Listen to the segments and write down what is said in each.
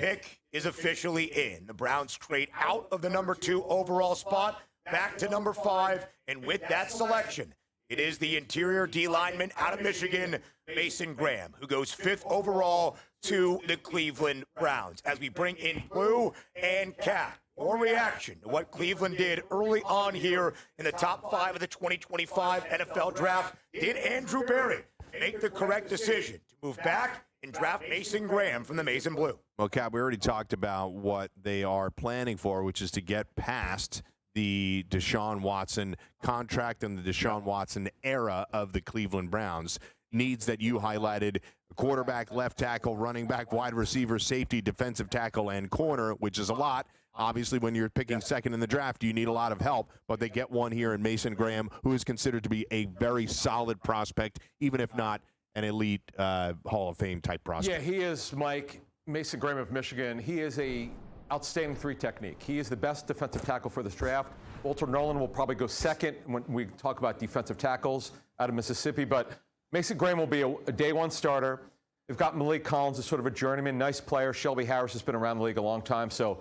pick is officially in. The Browns trade out of the number 2 overall spot back to number 5, and with that selection, it is the interior D lineman out of Michigan, Mason Graham, who goes 5th overall to the Cleveland Browns. As we bring in Blue and Cat, your reaction to what Cleveland did early on here in the top 5 of the 2025 NFL Draft. Did Andrew Berry make the correct decision to move back and draft Mason Graham from the Maize and Blue? Well, Cap, we already talked about what they are planning for, which is to get past the Deshaun Watson contract and the Deshaun Watson era of the Cleveland Browns. Needs that you highlighted: quarterback, left tackle, running back, wide receiver, safety, defensive tackle, and corner, which is a lot. Obviously, when you're picking second in the draft, you need a lot of help, but they get one here in Mason Graham, who is considered to be a very solid prospect, even if not an elite Hall of Fame type prospect. Yeah, he is, Mike. Mason Graham of Michigan. He is a outstanding 3 technique. He is the best defensive tackle for this draft. Walter Nolan will probably go second when we talk about defensive tackles out of Mississippi, but Mason Graham will be a day 1 starter. They've got Malik Collins as sort of a journeyman, nice player. Shelby Harris has been around the league a long time, so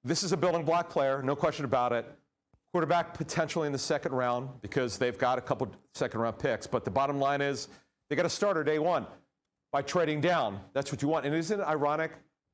this is a building block player, no question about it. Quarterback potentially in the 2nd round because they've got a couple 2nd-round picks, but the bottom line is they got a starter day 1 by trading down. That's what you want. And isn't it ironic?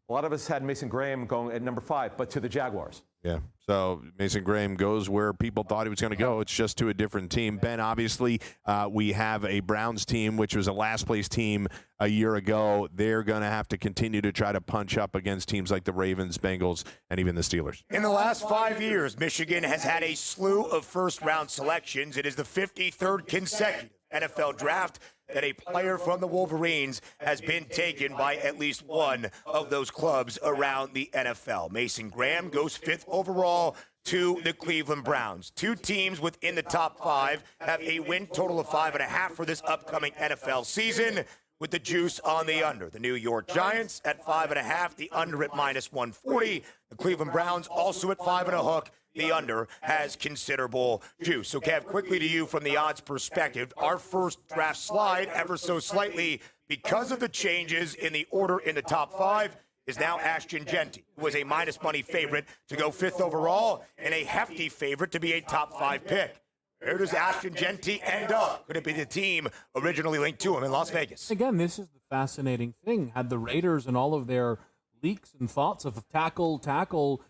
A lot of us had Mason Graham going at number 5, but to the Jaguars. Yeah. So Mason Graham goes where people thought he was going to go. It's just to a different team. Ben, obviously, we have a Browns team, which was a last-place team a year ago. They're going to have to continue to try to punch up against teams like the Ravens, Bengals, and even the Steelers. In the last 5 years, Michigan has had a slew of first-round selections. It is the 53rd consecutive NFL draft that a player from the Wolverines has been taken by at least one of those clubs around the NFL. Mason Graham goes 5th overall to the Cleveland Browns. 2 teams within the top 5 have a win total of 5.5 for this upcoming NFL season, with the juice on the under. The New York Giants at 5.5, the under at -140. The Cleveland Browns also at 5.5. The under has considerable juice. So, Kev, quickly to you from the odds perspective, our first draft slide ever so slightly because of the changes in the order in the top 5 is now Ashton Jeanty, who was a minus money favorite to go 5th overall and a hefty favorite to be a top 5 pick. Where does Ashton Jeanty end up? Could it be the team originally linked to him in Las Vegas? Again, this is the fascinating thing. Had the Raiders and all of their leaks and thoughts of tackle,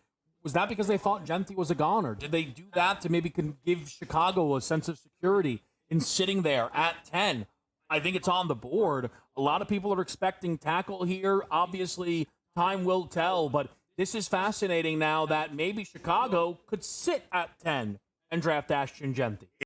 was that because they thought Jeanty was a goner? Did they do that to maybe give Chicago a sense of security in sitting there at 10? I think it's on the board. A lot of people are expecting tackle here. Obviously, time will tell, but this is fascinating now that maybe Chicago could sit at 10 and draft Ashton Jeanty.